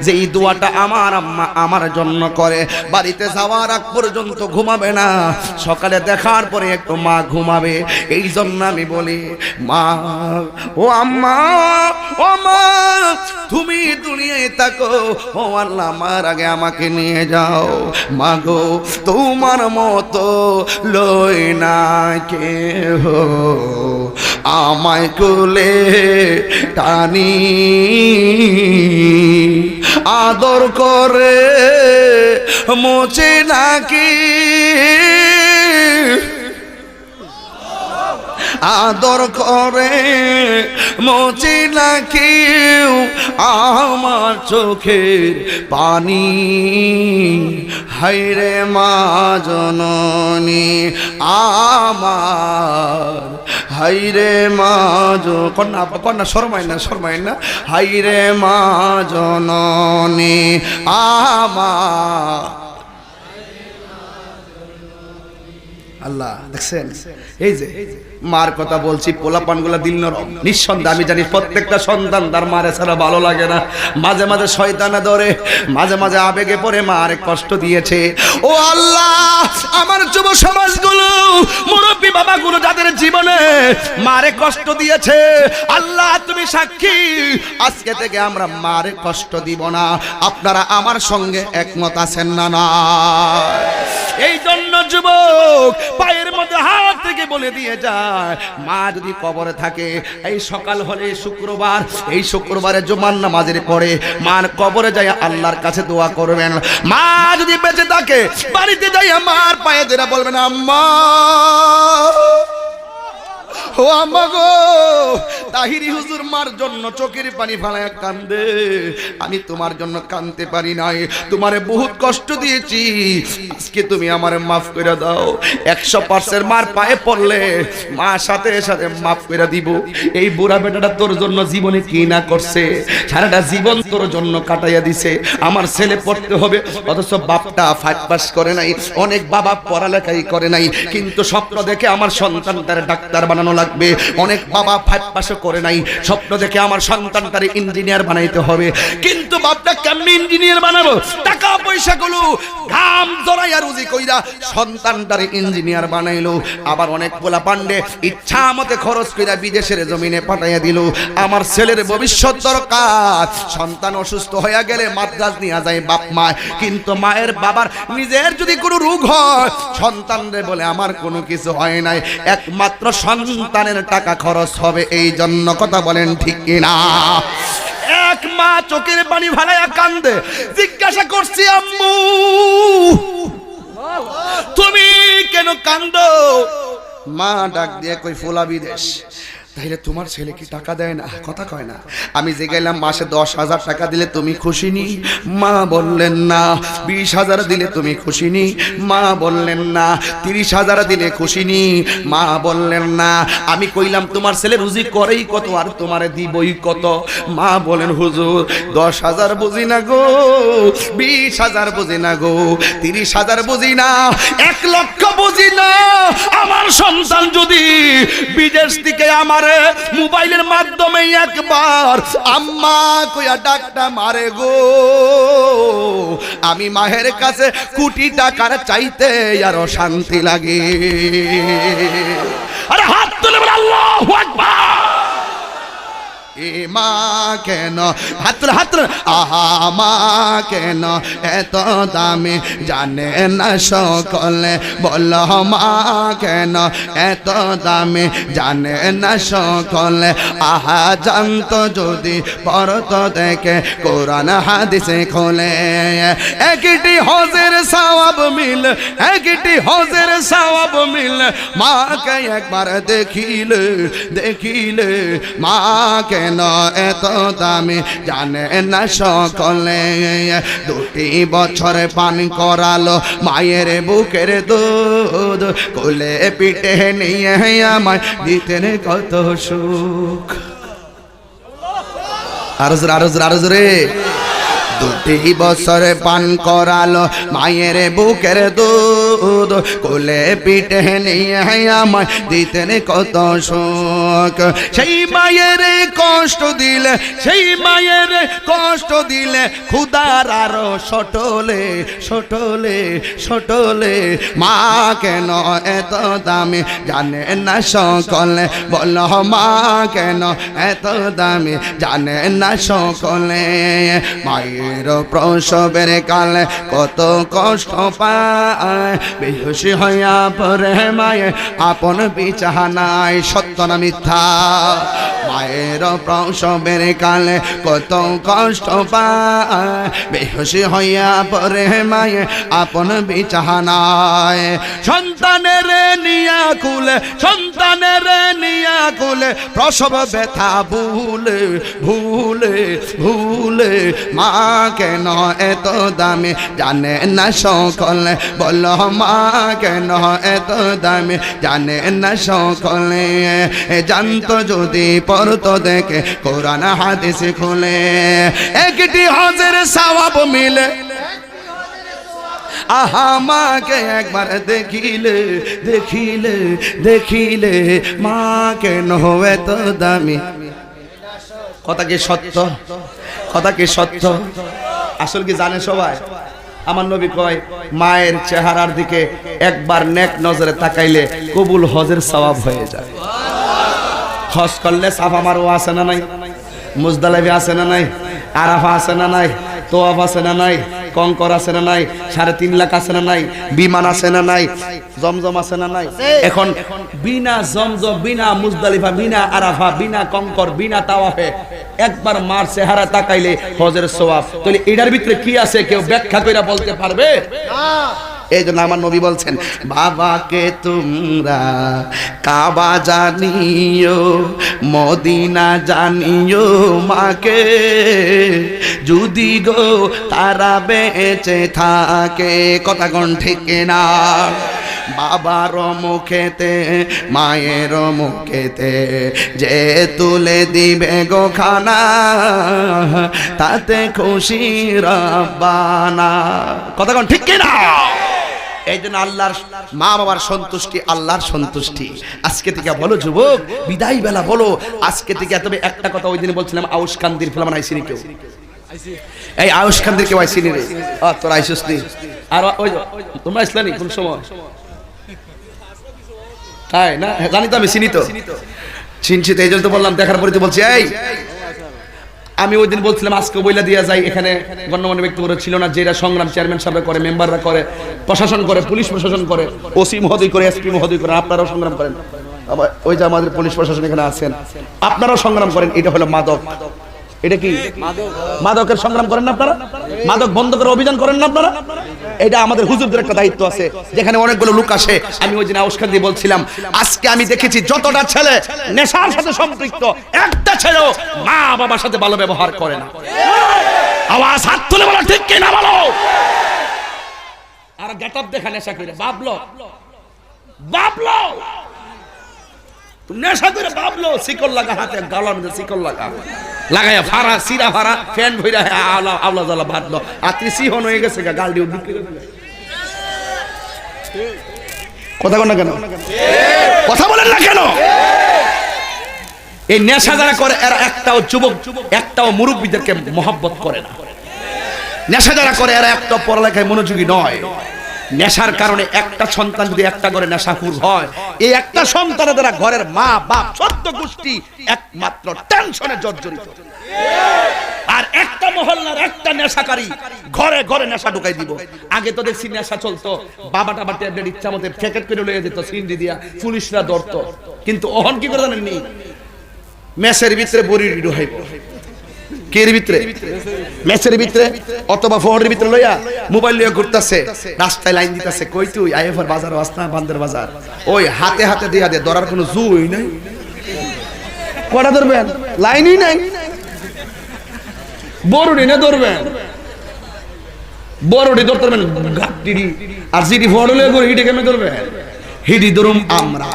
যে এই দোয়াটা আমার আম্মা আমার জন্য করে, বাড়িতে যাওয়ার আগ পর্যন্ত ঘুমাবে না, সকালে দেখার পরে একটু মা ঘুমাবে। এই জন্য আমি বলি, মা ও আম্মা, ও মা, তুমি দুনিয়ায় থাকো, ও আল্লাহ আমার আগে আমাকে নিয়ে যাও। মা গো, তোমার মতো লই না কেহ, আমায় কোলে টানি আদর করে মোচে নাকি, আদর করে মোচে নাকি আমার চোখের পানি। হায়রে মা জননী আমার, হায়রে মা কন্যা কন্যা শর্মাই না, হায়রে মা জননী আমার। আল্লাহ দেখছেন, এই যে মার কথা বলছি, পোলাপানগুলা দিল নরম। নিঃসন্দেহে আমি জানি প্রত্যেকটা সন্তান তার মারে ছাড়া ভালো লাগে না। মাঝে মাঝে শয়তানে ধরে, মাঝে মাঝে আবেগে পড়ে মারে কষ্ট দিয়েছে। ও আল্লাহ, আমার যুব সমাজগুলো, মুরব্বী বাবাগুলো যাদের জীবনে মারে কষ্ট দিয়েছে, আল্লাহ তুমি সাক্ষী, আজকে থেকে আমরা মারে কষ্ট দিব না। আপনারা আমার সঙ্গে একমত আছেন না? না, এই জন্য যুবক পায়ের মধ্যে হাত থেকে বলে দিয়ে যায়, মা যদি কবরে থাকে, এই সকাল হলে শুক্রবার, এই শুক্রবারে জুমার নামাজের পরে মার কবরে যাই আল্লাহর কাছে দোয়া করবেন। মা যদি বেঁচে থাকে, বাড়িতে যাই মার পায়ে ধরে বলবেন, আম্মা ও আম্মা গো, তাহিরি হুজুর মার জন্য চোখের পানি ফেলায় কান্দে, আমি তোমার জন্য কাঁদতে পারি নাই, তোমারে বহুত কষ্ট দিয়েছি, আজকে তুমি আমারে মাফ করে দাও। 100% মার পায়ে পড়লে মা সাথে সাথে মাফ করে দিব। এই বুড়া বেটাটা তোর জন্য জীবনে কি না করছে, সারাটা জীবন তোর জন্য কাটাইয়া দিছে। আমার ছেলে পড়তে হবে, অথচ বাপটা 5 পাস করে নাই, অনেক বাবা পড়ালেখাই করে নাই, কিন্তু স্বপ্ন দেখে আমার সন্তানটারে ডাক্তার বানানো লাগবে। অনেক বাবা 5 পাসও করে নাই, স্বপ্ন দেখে আমার সন্তানটারে ইঞ্জিনিয়ার বানাইতে হবে, কিন্তু বাপটা কেমনে ইঞ্জিনিয়ার বানাবো? টাকা পয়সা গুলো ঘাম জড়াইয়া রুজি কইরা সন্তানটারে ইঞ্জিনিয়ার বানাইলো। আবার অনেক পোলা পান্ডে ইচ্ছা মতে খরচ কইরা বিদেশের জমিনে পাঠাইয়া দিল। আমার ছেলের ভবিষ্যৎ দরকার, সন্তান অসুস্থ হইয়া গেলে মাদ্রাজ নিয়ে যায় বাপ মা, কিন্তু মায়ের বাবার নিজের যদি কোনো রোগ হয়, সন্তানরে বলে আমার কোনো কিছু হয় নাই, একমাত্র সন্তানের টাকা খরচ হবে। এই জন্য কথা বলেন ঠিক কিনা? এক মা চোখের পানি ফেলাইয়া কান্দে, জিজ্ঞাসা করছি, আম্মু তুমি কেন কান্দো? মা ডাক দিয়ে কই, ফুলা বিদেশ। তাইলে তোমার ছেলে কি টাকা দেয় না? কথা কয় না। আমি যে গেলাম মাসে 10,000 টাকা দিলে তুমি খুশি নি? মা বললেন না। 20,000 দিলে তুমি খুশি নি? মা বললেন না। 30,000 দিলে খুশি নি? মা বললেন না। আমি কইলাম তোমার ছেলে রুজি করেই কত আর তোমারে দিবই কত? মা বলেন, হুজুর 10,000 বুঝি না গো, 20,000 বুঝি না গো, 30,000 বুঝি না, 1 লক্ষ বুঝি না। আমার সন্তান যদি বিদেশ থেকে আমার মোবাইলের মাধ্যমে একবার আম্মা কইয়া ডাকটা মারে গো, আমি মায়ের কাছে কোটি টাকার চাইতে আরো শান্তি লাগে। আরে হাত তুলে বল আল্লাহু আকবার। এ মা কেন, হাত তুলে হাত তুলে, আহা মা কেন এত দামি জানে না সকলে, বল মা কেন এত দামি জানে না সকলে, আহা জানতো যদি পড়তো দেখে কোরআন হাদিসে খোলে, একটি হজের সওয়াব মিল, একটি হজের সওয়াব মিল, মাকে একবার দেখিলে দেখিলে, মা কেন এত দামি জানে না সকলে, 2 বছর পান করালো মায়ের বুকের দুধ, কোলে পিঠে নিয়ে আমায় দিতেন কত সুখ। আরজ রে, 2 বছর পান করালো মায়ের বুকের দুধ, দুধ কোলে পিঠে নিয়ে আমায় দিতেন কত সুখ সেই মায়ের কষ্ট দিলে সেই মায়ের কষ্ট দিলে ক্ষুধার আরো সটলে সটলে সটলে মা কেন এত দামি জানে না সকলে বলো মা কেন এত দামি জানে না সকলে মায়ের প্রসবের কালে কত কষ্ট পায় বেহুশি হইয়া পরে মায়ে আপন বিছানায় সত্য না মিথ্যা মায়ের প্রসবের কালে কত কষ্ট পায় বেহুশি হইয়া পরে মায়ে আপন বিছানায় সন্তানের নিয়া কুলে সন্তানের নিয়া কুলে প্রসব ব্যথা ভুলে ভুলে ভুলে মা কেন এত দামি জানে না সকলে বলো মা কেন এত দামি জানে না সকলে জানতো যদি পড়তো দেখে কোরআন হাদিস খুলে একটি হজের সওয়াব মিলে আহা মাকে একবার দেখিলে দেখিলে দেখিলে মা কেন এত দামি কথা কি সত্য কথা কি সত্য আসল কি জানে সবাই আমার নবী কয় মায়ের চেহারার দিকে একবার নেক নজরে তাকাইলে কবুল হজের সওয়াব হয়ে যায় হজ করলে সাফা মারওয়া আছে না নাই মুজদালিফা আছে না নাই আরাফা আছে না নাই তোয়াফ আছে না নাই কঙ্কর আছে না নাই 3.5 লাখ আছে না নাই বিমান আছে না নাই জমজম আছে না নাই এখন বিনা জমজম বিনা মুজদালিফা বিনা আরাফা বিনা কঙ্কর বিনা তাওয়াফে একবার মার চেহারা তাকাইলে হজের সওয়াব তাহলে এটার ভিতরে কি আছে কেউ ব্যাখ্যা কইরা বলতে পারবে না এই জন্য আমার নবী বলছেন বাবাকে তোমরা কাবা জানিও মদিনা জানিও মাকে যদি গো তারা বেঁচে থাকে কথা কোন ঠিক না বাবার মুখেতে মায়ের মুখেতে যে তুলে দিবে গো খানা তাতে খুশি রব্বানা কথা কোন ঠিক না এই জন্য আল্লাহর মা বাবার সন্তুষ্টি আল্লাহর সন্তুষ্টি আজকে থেকে বলো যুবক বিদায় বেলা বলো আজকে থেকে তবে একটা কথা ওই দিন বলছিলাম আউশ কান্দির ফিল্ম আইসিনি কেউ এই আউশ কান্দির কেউ আইসিনি রে তোরা আইসিস নি আর ওই তোমরা ইসলানি কোন সময় তাই না জানি তো আমি চিনি তো চিনছি তো এই জন্য তো বললাম দেখার পরে তো বলছি এই আমি ওই দিন বলছিলাম আজকে বইলা দিয়া যাই এখানে গণ্যমান্য ব্যক্তিবর্গ ছিল না যেটা সংগ্রাম চেয়ারম্যান সাহেব করে মেম্বাররা করে প্রশাসন করে পুলিশ প্রশাসন করে ওসি মহোদয় করে এসপি মহোদয় করে আপনারাও সংগ্রাম করেন ওই যে আমাদের পুলিশ প্রশাসন এখানে আছেন আপনারাও সংগ্রাম করেন এটা হলো মাদক এটা কি মাদকের সংগ্রাম করেন না আপনারা মাদক বন্ধ করে অভিযান করেন না আপনারা এটা আমাদের হুজুরদের একটা দায়িত্ব আছে যেখানে অনেকগুলো লোক আসে আমি ওই দিন আউশখান দিয়ে বলছিলাম আজকে আমি দেখেছি যতটা ছেলে নেশার সাথে সম্পৃক্ত একটা ছেলেও মা বাবার সাথে ভালো ব্যবহার করে না আওয়াজ হাত তুলে বলো ঠিক কি না বলো আর গেটআপ দেখা নেশা করে বাবলো বাবলো নেশা করে বাবলো শিকল লাগা হাতে গালার মধ্যে শিকল লাগা লাগায়া ফারা সিরা ফারা ফ্যান ভইরা আওলা জ্বালা বাঁধলো আত্রি সিহন হয়ে গেছে গাল দিয়ে বিক্রি করে কথা বলেন না কেন কথা বলেন না কেন এই নেশা যারা করে এরা একটাও যুবক একটাও মুরব্বীদেরকে মহব্বত করে না নেশা যারা করে এরা একটাও পড়ালেখায় মনোযোগী নয় নেশার কারণে একটা সন্তান যদি একটা ঘরে নেশাখোর হয় এই একটা সন্তানের দ্বারা ঘরের মা বাপ 14 গোষ্ঠী একমাত্র টেনশনে জর্জরিত আর একটা মহল্লার একটা নেশাকারী ঘরে ঘরে নেশা ঢুকাই দিব আগে তো দেখছি নেশা চলতো বাবাটা বা ট্যাবলেট ইচ্ছা মতো প্যাকেট করে লয়ে যেত সিন্ডি দিয়া পুলিশরা ধরতো কিন্তু ওহন কি করে জানেন নি মেসের ভিতরে বড়ি ঢুকাইব কের ভিতরে মেসের ভিতরে অথবা ফোনের ভিতরে লইয়া মোবাইল লইয়া ঘুরতাছে রাস্তায় লাইন দিতেছে কই তুই আইএফআর বাজার ওয়াসনা বান্দার বাজার ওই হাতে হাতে দিয়া দে ধরার কোনো জুই নাই কটা ধরবেন লাইনই নাই বড়ডি না ধরবেন বড়ডি ধরতে পারবেন গাট্টিডি আর জিডি ফোন লইয়া করে হিডি কেমনে ধরবেন হিডি ধরুম আমরা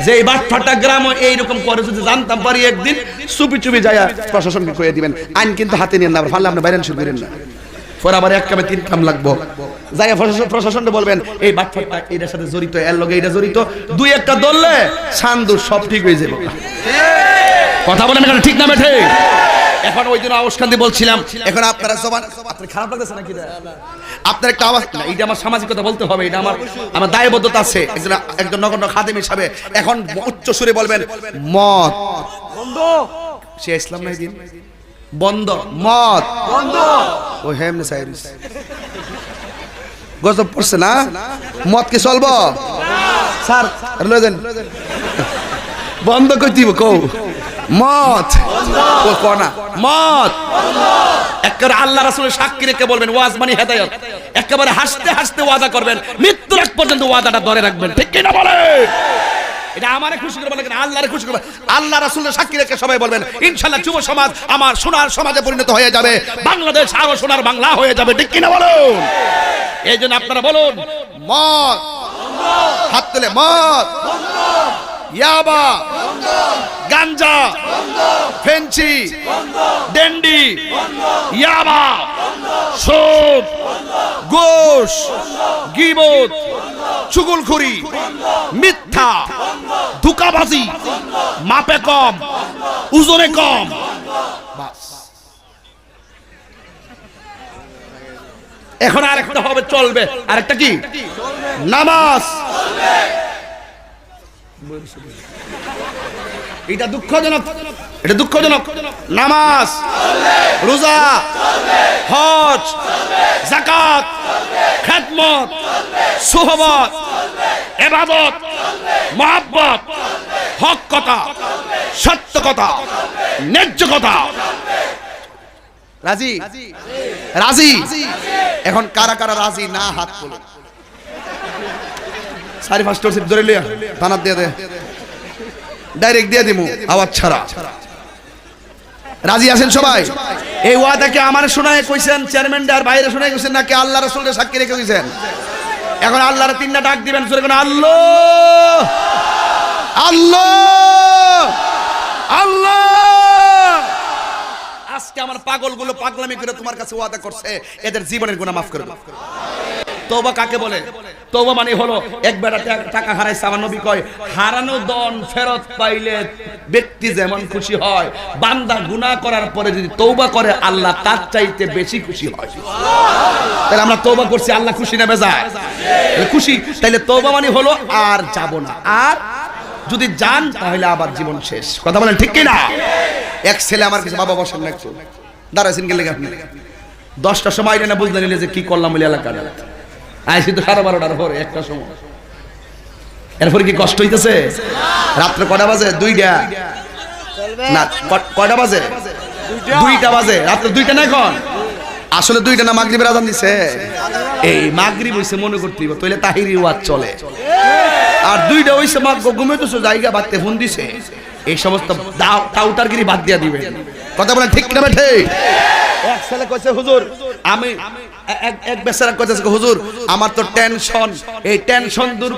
যে বাটফাটা গ্রাম এইরকম করে যদি জানতাম পারি একদিন চুপি চুপি যায় প্রশাসনকে কয়ে দিবেন আইন কিন্তু হাতে নিয়ে না ফাললে আপনি বাইরে শুরু করেন না পরে আবার এক কামে 3 কাম লাগবো যাই প্রশাসনকে বলবেন এই বাটফাটটা এটার সাথে জড়িত, এর লগে এটা জড়িত, দুই একটা ধরলে সান্দুর সব ঠিক হয়ে যাবে। কথা বলেন কেন, ঠিক না বেঠে? এখন ওই জন্য আওয়াজকান্দি বলছিলাম, এখন আপনারা জবান, আপনার খারাপ লাগতেছে নাকি? আপনার একটা আওয়াজ, না এটা আমার সামাজিকতা বলতে হবে, এটা আমার দায়বদ্ধতা আছে একজন নগণ্য খাদেম হিসাবে। এখন উচ্চ সুরে বলবেন মদ বন্ধ, সে ইসলাম নাই দিন বন্ধ, মদ বন্ধ। ও হেমনে সাইরিস গজব পড়ছে না, মদ কি চলবো স্যার? লয়ে যান, বন্ধ করে দিব কও, মদ ও কোনা মদ। একেবারে আল্লাহ রাসূলের সাক্ষী রেখে বলবেন ওয়াজ মানে হেদায়েত। একেবারে হাসতে হাসতে ওয়াদা করবেন, মৃত্যুর আগ পর্যন্ত ওয়াদাটা ধরে রাখবেন, ঠিক কি না বলে? এটা আমারে খুশি করবে না, আল্লাহরে খুশি করবে। আল্লাহ রাসূলের সাক্ষী রেখে সবাই বলবেন ইনশাআল্লাহ যুব সমাজ আমার সোনার সমাজে পরিণত হয়ে যাবে, বাংলাদেশ আরো সোনার বাংলা হয়ে যাবে, ঠিক কি না বলুন? এই জন্য আপনারা বলুন মদ বন্ধ, হাত তুলে মদ বন্ধ, ইয়াবা বন্ধ, গাঞ্জা বন্ধ, ফেন্সি বন্ধ, ডেন্ডি বন্ধ, ইয়াবা বন্ধ, সুদ বন্ধ, ঘুষ বন্ধ, গীবত বন্ধ, চুগলখড়ি বন্ধ, মিথ্যা বন্ধ, ধোঁকাবাজি বন্ধ, মাপে কম বন্ধ, ওজনে কম বাস। এখন আরেকটা হবে চলবে, আরেকটা কি? নামাজ চলবে। এটা দুঃখজনক, এটা দুঃখজনক। নামাজ চলবে, রোজা চলবে, হজ চলবে, যাকাত চলবে, খিদমত চলবে, সুহবত চলবে, ইবাদত চলবে, মুহাব্বত চলবে, হক কথা চলবে, সত্য কথা চলবে, ন্যায্য কথা। রাজি রাজি? এখন কারা কারা রাজি না হাত তোলে। সারি ফার্স্ট ধরে লিয়া থানার দিয়ে দে, ডাইরেক্ট দিয়ে দিমু আওয়াজ ছাড়া। রাজি আছেন সবাই? এই ওয়াদাকে আমার শোনায় কইছেন চেয়ারম্যান আর বাইরে শোনায় কইছেন নাকি আল্লাহ রাসূলের সাক্ষী রেখে কইছেন? এখন আল্লাহর তিনটা ডাক দিবেন, জোরে কোন আল্লাহ আল্লাহ আল্লাহ। আজকে আমার পাগলগুলো পাগলামি করে তোমার কাছে ওয়াদা করছে, এদের জীবনের গুনাহ মাফ করে দাও। তওবা কাকে বলে? তওবা মানে হলো এক বেটা টাকা হারাইছে, আমার নবী কয় হারানো ধন ফেরত পাইলে ব্যক্তি যেমন খুশি হয়, বান্দা গুনাহ করার পরে যদি তওবা করে আল্লাহ তার চাইতে বেশি খুশি হয়। তাহলে আমরা তওবা করছি, আল্লাহ খুশি না বেজার? খুশি। তাইলে তওবা মানে হলো আর যাব না, আর যদি যান তাহলে আবার জীবন শেষ। কথা বলেন ঠিক কি না? এক ছেলে আমার কাছে, বাবা বসেন না একটু, দাঁড়াইছেন গেলে আপনি 10টার সময় না বুঝলেন যে কি করলাম বলে এলাকার আইসি তো 12:30টার পরে, একটা সময়। এরপরে কি কষ্ট হইতেছে? রাত্রে কয়টা বাজে? 2টা না, কয়টা বাজে? 2টা বাজে, রাত্রে 2টা না। এখন আসলে 2টা না, মাগরিবের আযান দিছে। এই মাগরিব হইছে মনে করতে হইব, তাইলে তাহিরি ওয়াজ চলে। আর 2টা হইছে মা ঘুমাইতেছো, জায়গা বাড়তে ফোন দিছে। এই সমস্ত টাউটারগিরি বাদ দিয়া দিবেন। কথা বলেন ঠিক না বেঠে? এক ছেলে কইছে হুজুর আমি, এক বেচারা কইতেছে হুজুর আমার তো টেনশন, এই টেনশন দূর